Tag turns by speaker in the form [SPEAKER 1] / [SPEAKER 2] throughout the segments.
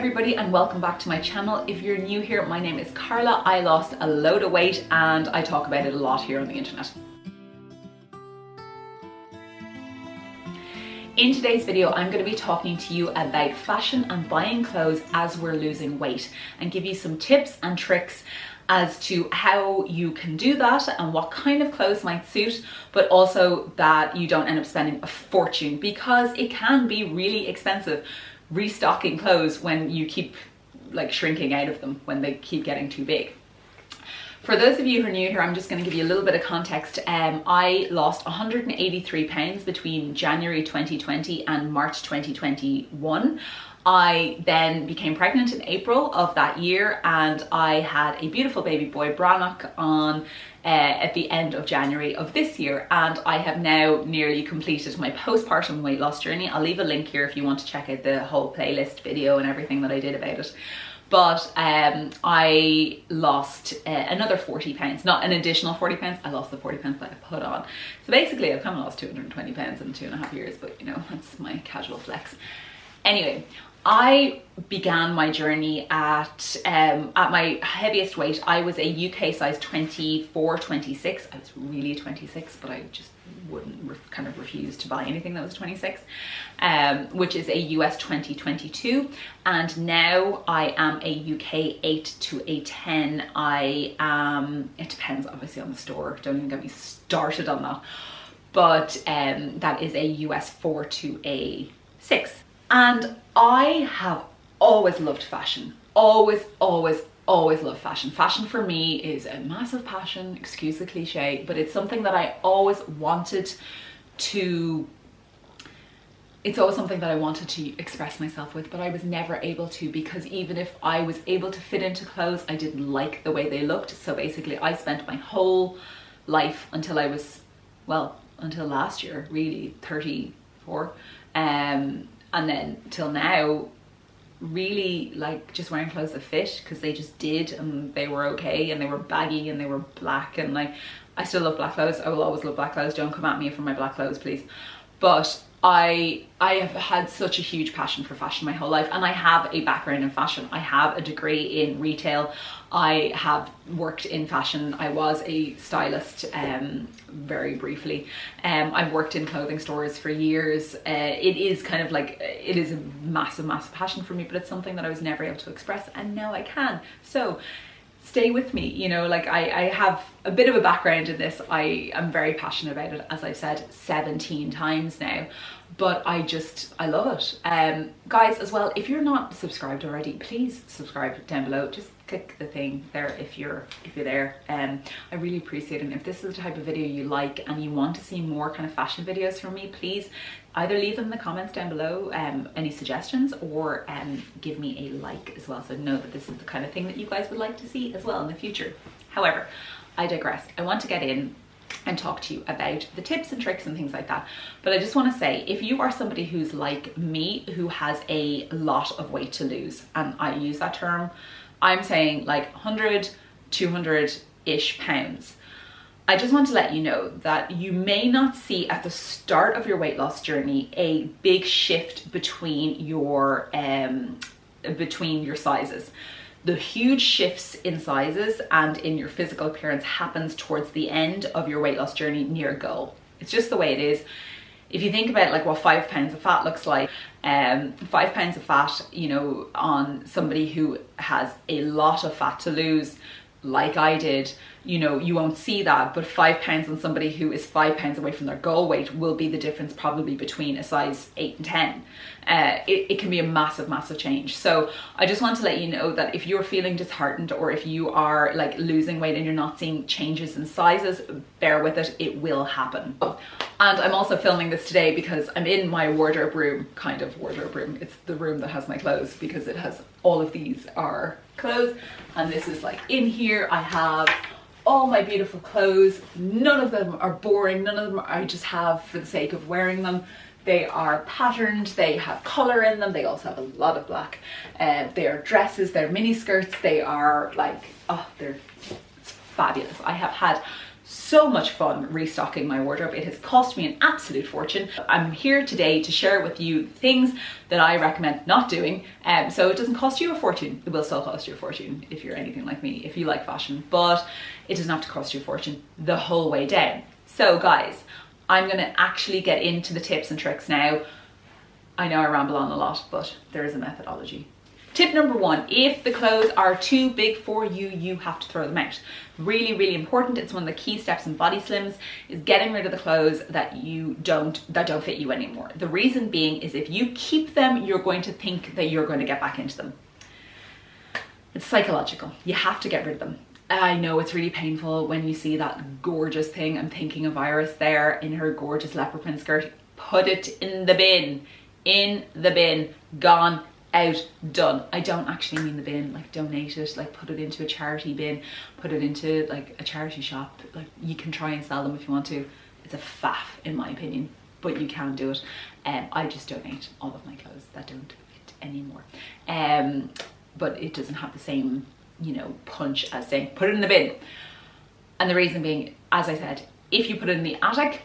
[SPEAKER 1] everybody and welcome back to my channel. If you're new here, my name is Carla. I lost a load of weight and I talk about it a lot here on the internet. In today's video, I'm going to be talking to you about fashion and buying clothes as we're losing weight and give you some tips and tricks as to how you can do that and what kind of clothes might suit, but also that you don't end up spending a fortune, because it can be really expensive restocking clothes when you keep like shrinking out of them, when they keep getting too big. For those of you who are new here, I'm just going to give you a little bit of context. I lost 183 pounds between January 2020 and March 2021. I then became pregnant in April of that year and I had a beautiful baby boy, Brannock, on at the end of January of this year, and I have now nearly completed my postpartum weight loss journey. I'll leave a link here if you want to check out the whole playlist video and everything that I did about it. But I lost another 40 pounds, not an additional 40 pounds, I lost the 40 pounds that I put on. So basically I've kind of lost 220 pounds in 2.5 years, but you know, that's my casual flex. Anyway, I began my journey at my heaviest weight. I was a UK size 24, 26. I was really 26, but I just wouldn't kind of refuse to buy anything that was 26, which is a US 20, 22. And now I am a UK 8 to a 10. I am, it depends obviously on the store. Don't even get me started on that. But that is a US 4 to a 6. And I have always loved fashion, always loved fashion. Fashion for me is a massive passion, excuse the cliche, but it's something that I always wanted to, it's always something that I wanted to express myself with, but I was never able to, because even if I was able to fit into clothes, I didn't like the way they looked. So basically I spent my whole life until I was, well, until last year, really, 34, and then till now, really like just wearing clothes that fit, because they just did, and they were okay, and they were baggy, and they were black, and like, I still love black clothes. I will always love black clothes. Don't come at me for my black clothes, please. But I have had such a huge passion for fashion my whole life, and I have a background in fashion. I have a degree in retail. I have worked in fashion. I was a stylist very briefly. I've worked in clothing stores for years. It is kind of like, it is a massive passion for me, but it's something that I was never able to express, and now I can. So stay with me, you know, like I have a bit of a background in this. I am very passionate about it, as I've said 17 times now, but I love it. Guys, as well, if you're not subscribed already, please subscribe down below. Just click the thing there if you're there. I really appreciate it. And if this is the type of video you like and you want to see more kind of fashion videos from me, please either leave them in the comments down below, any suggestions, or give me a like as well, so I know that this is the kind of thing that you guys would like to see as well in the future. However, I digress. I want to get in and talk to you about the tips and tricks and things like that. But I just want to say, if you are somebody who's like me, who has a lot of weight to lose, and I use that term, I'm saying like 100, 200-ish pounds. I just want to let you know that you may not see at the start of your weight loss journey a big shift between your sizes. The huge shifts in sizes and in your physical appearance happens towards the end of your weight loss journey near goal. It's just the way it is. If you think about like what 5 pounds of fat looks like, 5 pounds of fat, you know, on somebody who has a lot of fat to lose, like I did, you know, you won't see that, but 5 pounds on somebody who is 5 pounds away from their goal weight will be the difference probably between a size 8 and 10. It can be a massive change. So I just want to let you know that if you're feeling disheartened, or if you are like losing weight and you're not seeing changes in sizes, bear with it, it will happen. And I'm also filming this today because I'm in my wardrobe room, kind of wardrobe room. It's the room that has my clothes, because it has all of these are clothes, and this is like in here I have all my beautiful clothes. None of them are boring, none of them I just have for the sake of wearing them. They are patterned, they have colour in them, they also have a lot of black. They are dresses, they're mini skirts, they are like, oh, it's fabulous. I have had so much fun restocking my wardrobe. It has cost me an absolute fortune. I'm here today to share with you things that I recommend not doing, so it doesn't cost you a fortune. It will still cost you a fortune if you're anything like me, if you like fashion, but it doesn't have to cost you a fortune the whole way down. So guys, I'm gonna actually get into the tips and tricks now. I know I ramble on a lot, but there is a methodology. Tip number one, if the clothes are too big for you, you have to throw them out. Really, really important. It's one of the key steps in body slims, is getting rid of the clothes that don't fit you anymore. The reason being is if you keep them, you're going to think that you're going to get back into them. It's psychological. You have to get rid of them. I know it's really painful when you see that gorgeous thing. I'm thinking of Iris there in her gorgeous leopard print skirt. Put it in the bin. In the bin. Gone. Out, done. I don't actually mean the bin, like donate it, like put it into a charity bin, put it into like a charity shop. Like you can try and sell them if you want to. It's a faff in my opinion, but you can do it. I just donate all of my clothes that don't fit anymore. But it doesn't have the same, you know, punch as saying put it in the bin. And the reason being, as I said, if you put it in the attic,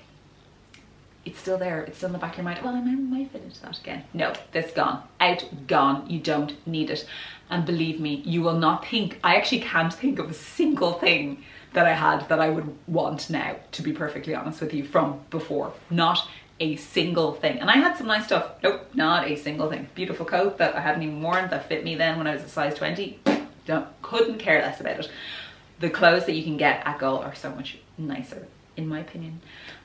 [SPEAKER 1] it's still there, it's still in the back of your mind. Well, I might fit into that again. No, that's gone, out, gone. You don't need it. And believe me, you will not think, I actually can't think of a single thing that I had that I would want now, to be perfectly honest with you, from before. Not a single thing. And I had some nice stuff. Nope, not a single thing. Beautiful coat that I hadn't even worn that fit me then when I was a size 20. Couldn't care less about it. The clothes that you can get at Gull are so much nicer, in my opinion,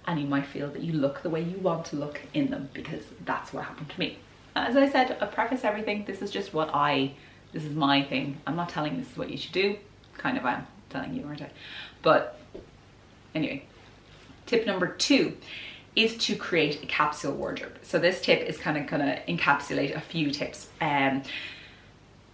[SPEAKER 1] and you might feel that you look the way you want to look in them, because that's what happened to me. As I said, I preface everything, this is just this is my thing. I'm not telling this is what you should do. Kind of am telling you, aren't I? But anyway, tip number two is to create a capsule wardrobe. So this tip is kind of gonna encapsulate a few tips.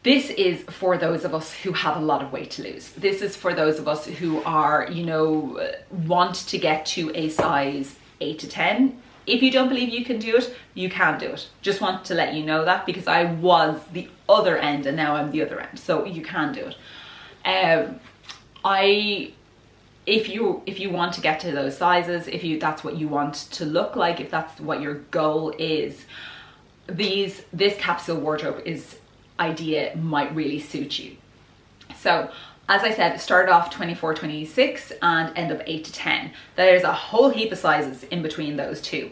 [SPEAKER 1] This is for those of us who have a lot of weight to lose. This is for those of us who are, you know, want to get to a size 8 to 10. If you don't believe you can do it, you can do it. Just want to let you know that, because I was the other end and now I'm the other end. So you can do it. If you want to get to those sizes, that's what you want to look like, if that's what your goal is, this capsule wardrobe idea might really suit you. So as I said, start off 24, 26 and end up 8 to 10. There's a whole heap of sizes in between those two.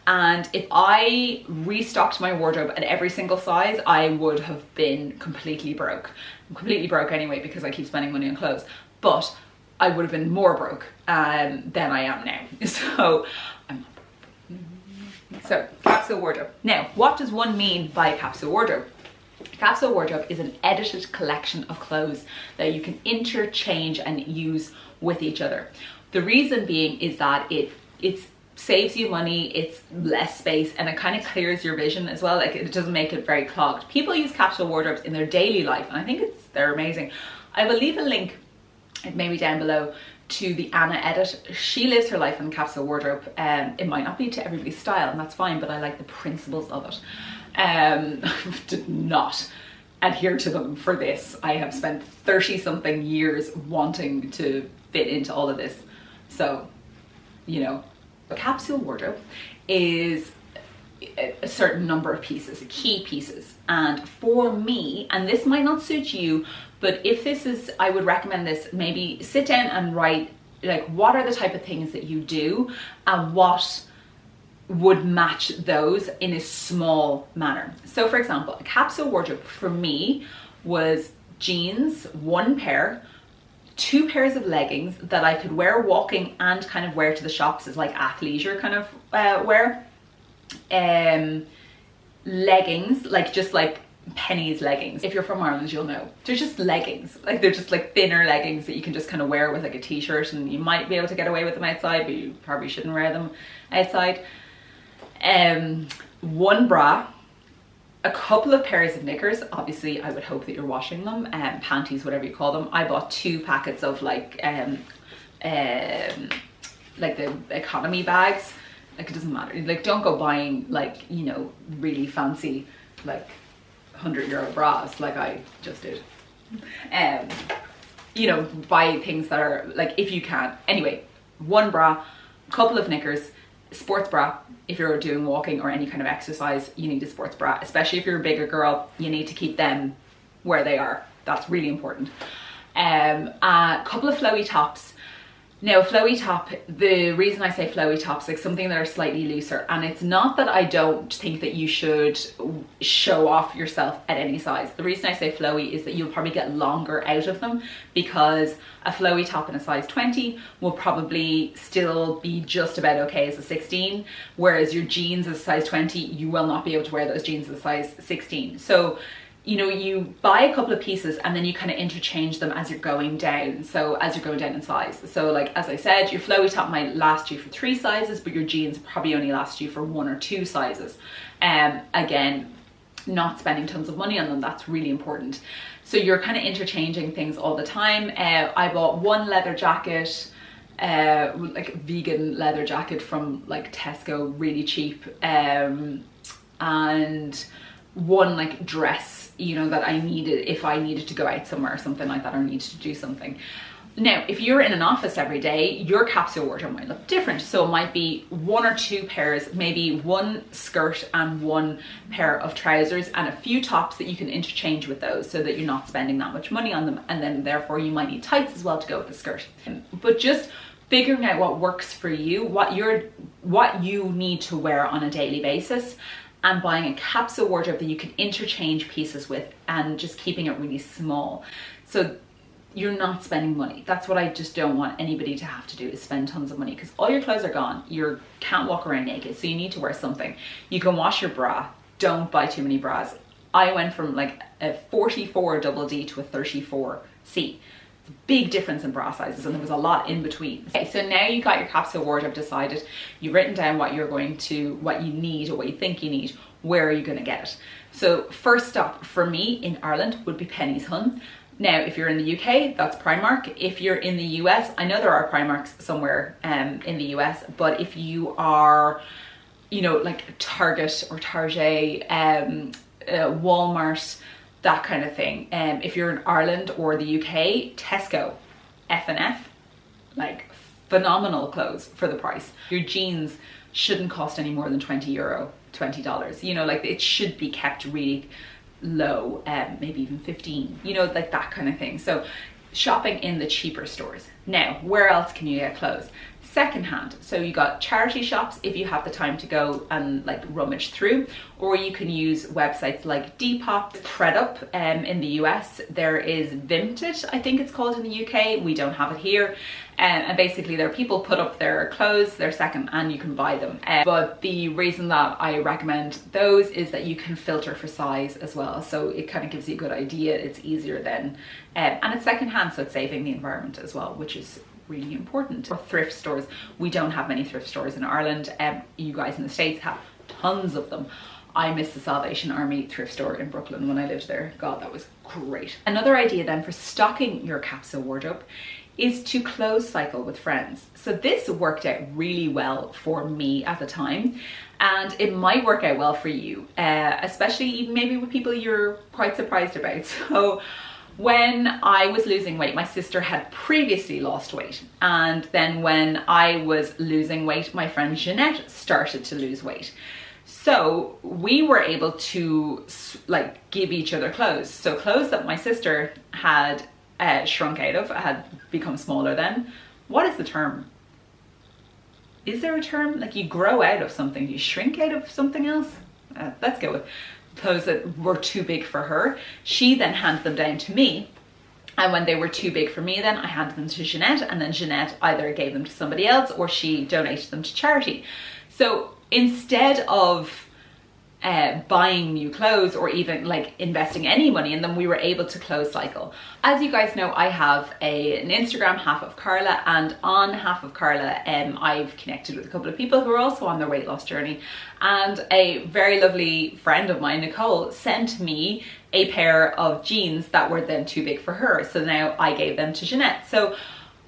[SPEAKER 1] And if I restocked my wardrobe at every single size, I would have been completely broke. I'm completely broke anyway because I keep spending money on clothes, but I would have been more broke than I am now. So I'm not broke. So capsule wardrobe. Now, what does one mean by a capsule wardrobe? Capsule wardrobe is an edited collection of clothes that you can interchange and use with each other. The reason being is that it saves you money, it's less space, and it kind of clears your vision as well. Like, it doesn't make it very clogged. People use capsule wardrobes in their daily life, and I think they're amazing. I will leave a link, maybe down below, to the Anna edit. She lives her life in the capsule wardrobe. It might not be to everybody's style, and that's fine, but I like the principles of it. Did not adhere to them for this. I have spent 30 something years wanting to fit into all of this. So, you know, a capsule wardrobe is a certain number of pieces, key pieces. And for me, and this might not suit you, but if this is, I would recommend this, maybe sit down and write, like, what are the type of things that you do and what would match those in a small manner. So for example, a capsule wardrobe for me was jeans, one pair, 2 pairs of leggings that I could wear walking and kind of wear to the shops as like athleisure kind of wear. Leggings, like just like Penny's leggings. If you're from Ireland, you'll know. They're just leggings. Like, they're just like thinner leggings that you can just kind of wear with like a t-shirt, and you might be able to get away with them outside, but you probably shouldn't wear them outside. One bra, a couple of pairs of knickers. Obviously, I would hope that you're washing them. Panties, whatever you call them. I bought 2 packets of like the economy bags. Like, it doesn't matter. Like, don't go buying like, you know, really fancy like €100 bras like I just did. You know, buy things that are like, if you can. Anyway, one bra, couple of knickers, sports bra. If you're doing walking or any kind of exercise, you need a sports bra, especially if you're a bigger girl. You need to keep them where they are. That's really important. A couple of flowy tops. Now, a flowy top, the reason I say flowy tops, like something that are slightly looser, and it's not that I don't think that you should show off yourself at any size. The reason I say flowy is that you'll probably get longer out of them, because a flowy top in a size 20 will probably still be just about okay as a 16, whereas your jeans as a size 20, you will not be able to wear those jeans as a size 16. So, you know, you buy a couple of pieces and then you kind of interchange them as you're going down. So as you're going down in size. So like, as I said, your flowy top might last you for 3 sizes, but your jeans probably only last you for 1 or 2 sizes. Again, not spending tons of money on them. That's really important. So you're kind of interchanging things all the time. I bought one leather jacket, like vegan leather jacket from like Tesco, really cheap. And one like dress, you know, that I needed if I needed to go out somewhere or something like that, or needed to do something. Now, if you're in an office every day, your capsule wardrobe might look different. So it might be 1 or 2 pairs, maybe 1 skirt and 1 pair of trousers and a few tops that you can interchange with those, so that you're not spending that much money on them. And then therefore you might need tights as well to go with the skirt. But just figuring out what works for you, what you need to wear on a daily basis, and buying a capsule wardrobe that you can interchange pieces with, and just keeping it really small. So you're not spending money. That's what I just don't want anybody to have to do, is spend tons of money, because all your clothes are gone. You can't walk around naked, so you need to wear something. You can wash your bra. Don't buy too many bras. I went from like a 44 double D to a 34C. Big difference in bra sizes, and there was a lot in between. Okay, so now you got your capsule wardrobe decided, you've written down what you need or what you think you need. Where are you going to get it? So first stop for me in Ireland would be Penny's Hun. Now, if you're in the UK, that's Primark. If you're in the US, I know there are Primarks somewhere in the US, but if you are, you know, like Target or Target, Walmart, that kind of thing. If you're in Ireland or the UK, Tesco, F&F, like phenomenal clothes for the price. Your jeans shouldn't cost any more than €20, $20. You know, like it should be kept really low, maybe even 15, you know, like that kind of thing. So shopping in the cheaper stores. Now, where else can you get clothes? Secondhand. So you got charity shops if you have the time to go and like rummage through, or you can use websites like Depop, ThredUp. In the US there is Vinted, I think it's called in the UK. We don't have it here. And basically there people put up their clothes, they're second, and you can buy them. But the reason that I recommend those is that you can filter for size as well. So it kind of gives you a good idea. It's easier then. And it's secondhand, so it's saving the environment as well, which is really important. For thrift stores, we don't have many thrift stores in Ireland. You guys in the States have tons of them. I miss the Salvation Army thrift store in Brooklyn when I lived there. God, that was great. Another idea then for stocking your capsule wardrobe is to clothes cycle with friends. So this worked out really well for me at the time, and it might work out well for you, especially even maybe with people you're quite surprised about. So when I was losing weight, my sister had previously lost weight, and then when I was losing weight, my friend Jeanette started to lose weight. So we were able to like give each other clothes. So clothes that my sister had shrunk out of, had become smaller then. What is the term? Is there a term? Like you grow out of something, you shrink out of something else? Let's go with clothes that were too big for her. She then handed them down to me. And when they were too big for me, then I handed them to Jeanette, and then Jeanette either gave them to somebody else or she donated them to charity. So instead of buying new clothes or even like investing any money in them, we were able to clothes cycle. As you guys know, I have an Instagram, Half of Carla, and on Half of Carla I've connected with a couple of people who are also on their weight loss journey, and a very lovely friend of mine, Nicole, sent me a pair of jeans that were then too big for her, so now I gave them to Jeanette. So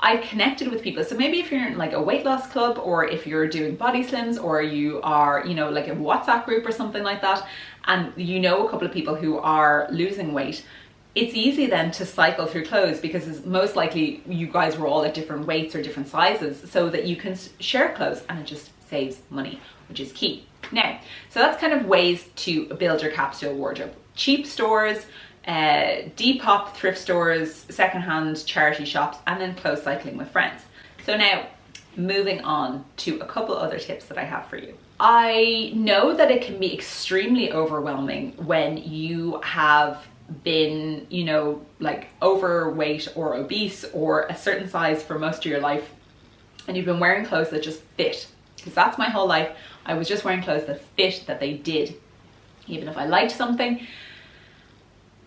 [SPEAKER 1] I've connected with people. So maybe if you're in like a weight loss club, or if you're doing body slims, or you are, you know, like a WhatsApp group or something like that, and you know a couple of people who are losing weight, it's easy then to cycle through clothes because it's most likely you guys were all at different weights or different sizes, so that you can share clothes, and it just saves money, which is key. Now, so that's kind of ways to build your capsule wardrobe. Cheap stores, Depop, thrift stores, secondhand charity shops, and then clothes cycling with friends. So now, moving on to a couple other tips that I have for you. I know that it can be extremely overwhelming when you have been, you know, like overweight or obese or a certain size for most of your life, and you've been wearing clothes that just fit. Because that's my whole life. I was just wearing clothes that fit, that they did. Even if I liked something,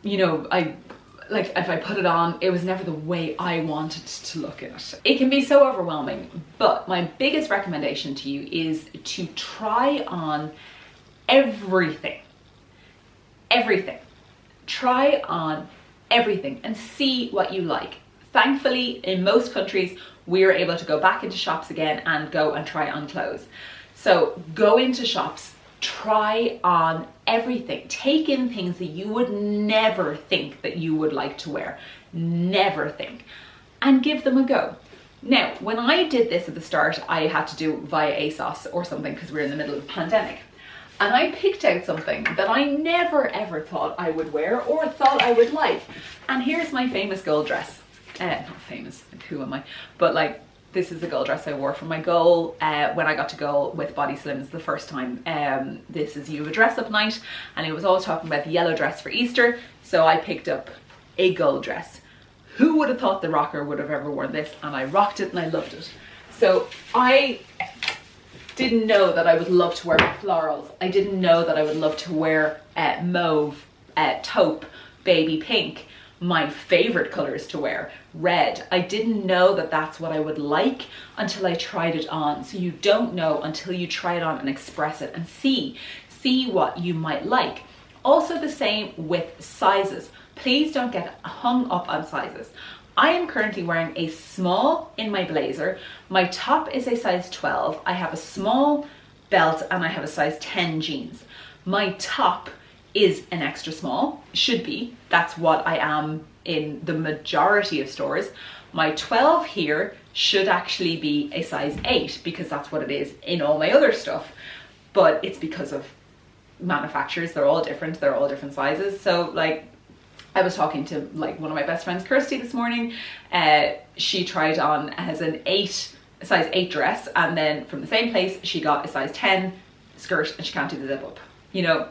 [SPEAKER 1] you know, if I put it on, it was never the way I wanted to look in it. It can be so overwhelming, but my biggest recommendation to you is to try on everything. Everything. Try on everything and see what you like. Thankfully, in most countries, we're able to go back into shops again and go and try on clothes. So go into shops, try on everything. Take in things that you would never think that you would like to wear. Never think. And give them a go. Now, when I did this at the start, I had to do via ASOS or something because we're in the middle of a pandemic. And I picked out something that I never ever thought I would wear or thought I would like. And here's my famous gold dress. Not famous, like who am I? But like, this is the gold dress I wore for my goal when I got to go with Body Slims the first time. This is You Have a Dress Up night, and it was all talking about the yellow dress for Easter. So I picked up a gold dress. Who would have thought the rocker would have ever worn this? And I rocked it and I loved it. So I didn't know that I would love to wear florals. I didn't know that I would love to wear mauve, taupe, baby pink. My favorite colors to wear, red. I didn't know that that's what I would like until I tried it on. So you don't know until you try it on and express it and see what you might like. Also the same with sizes. Please don't get hung up on sizes. I am currently wearing a small in my blazer. My top is a size 12. I have a small belt and I have a size 10 jeans. My top is an extra small, should be. That's what I am in the majority of stores. My 12 here should actually be a size 8 because that's what it is in all my other stuff. But it's because of manufacturers, they're all different sizes. So like, I was talking to like one of my best friends, Kirsty, this morning. She tried on as a size 8 dress, and then from the same place she got a size 10 skirt and she can't do the zip up. You know,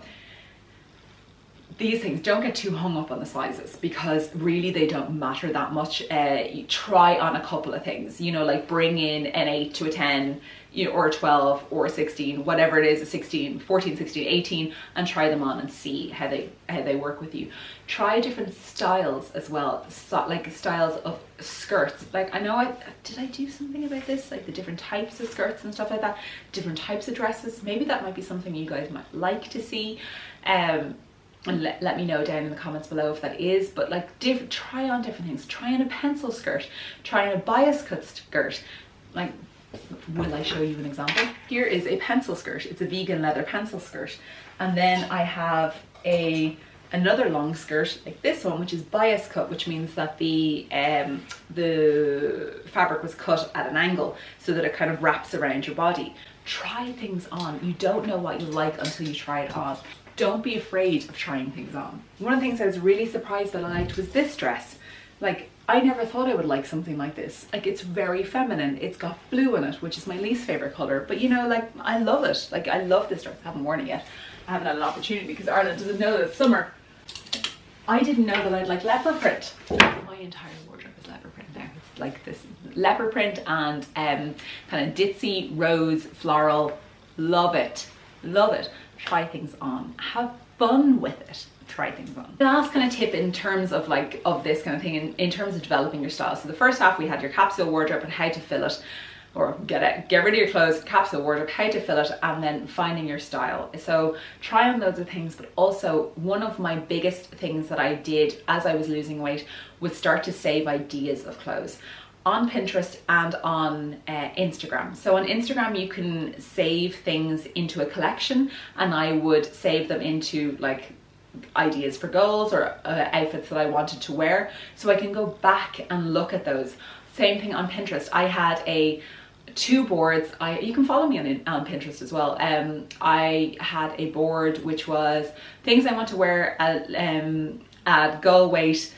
[SPEAKER 1] these things, don't get too hung up on the sizes because really they don't matter that much. You try on a couple of things, you know, like bring in an 8 to a 10, you know, or a 12 or a 16, whatever it is, a 16, 14, 16, 18, and try them on and see how they work with you. Try different styles as well, like styles of skirts. Like I know did I do something about this, like the different types of skirts and stuff like that, different types of dresses. Maybe that might be something you guys might like to see. And let me know down in the comments below if that is. But like try on different things. Try on a pencil skirt, try on a bias cut skirt. Like, will I show you an example? Here is a pencil skirt. It's a vegan leather pencil skirt. And then I have another long skirt like this one, which is bias cut, which means that the fabric was cut at an angle so that it kind of wraps around your body. Try things on. You don't know what you like until you try it on. Don't be afraid of trying things on. One of the things I was really surprised that I liked was this dress. Like, I never thought I would like something like this. Like, it's very feminine. It's got blue in it, which is my least favorite color. But you know, like, I love it. Like, I love this dress. I haven't worn it yet. I haven't had an opportunity because Ireland doesn't know that it's summer. I didn't know that I'd like leopard print. My entire wardrobe is leopard print now. It's like this leopard print and kind of ditzy rose floral. Love it. Love it. Try things on. Have fun with it. Try things on. The last kind of tip in terms of this kind of thing, in terms of developing your style. So the first half we had your capsule wardrobe and how to fill it, or get rid of your clothes, capsule wardrobe, how to fill it, and then finding your style. So try on loads of things, but also one of my biggest things that I did as I was losing weight was start to save ideas of clothes on Pinterest and on Instagram. So on Instagram you can save things into a collection, and I would save them into like ideas for goals or outfits that I wanted to wear, so I can go back and look at those. Same thing on Pinterest. I had two boards. You can follow me on Pinterest as well. I had a board which was things I want to wear at goal weight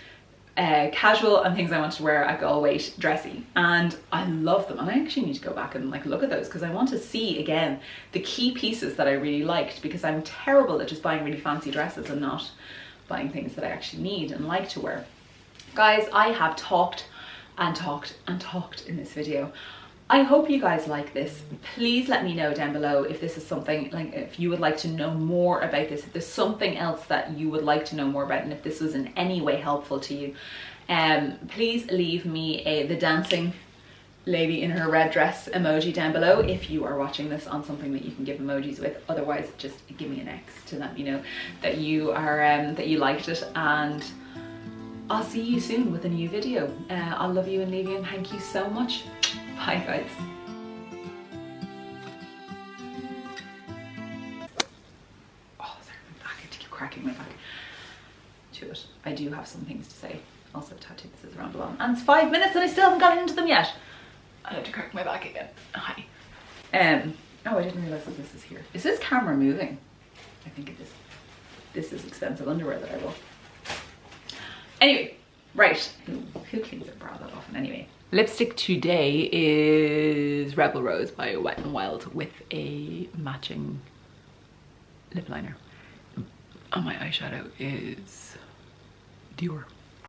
[SPEAKER 1] casual, and things I want to wear at goal weight dressy, and I love them. And I actually need to go back and like look at those because I want to see again the key pieces that I really liked, because I'm terrible at just buying really fancy dresses and not buying things that I actually need and like to wear. Guys, I have talked and talked and talked in this video. I hope you guys like this. Please let me know down below if this is something, like if you would like to know more about this, if there's something else that you would like to know more about, and if this was in any way helpful to you. Please leave me the dancing lady in her red dress emoji down below if you are watching this on something that you can give emojis with. Otherwise, just give me an X to let me know that you are that you liked it, and I'll see you soon with a new video. I love you and leave you, and thank you so much. Bye guys. Oh, sorry, my back. I have to keep cracking my back to it. I do have some things to say. Also tattoo pieces around the bottom. And it's 5 minutes and I still haven't gotten into them yet. I have to crack my back again. Hi. Oh, I didn't realise that this is here. Is this camera moving? I think it is. This is expensive underwear that I bought. Anyway, right. Who cleans their bra that often anyway? Lipstick today is Rebel Rose by Wet n Wild with a matching lip liner. And my eyeshadow is Dior.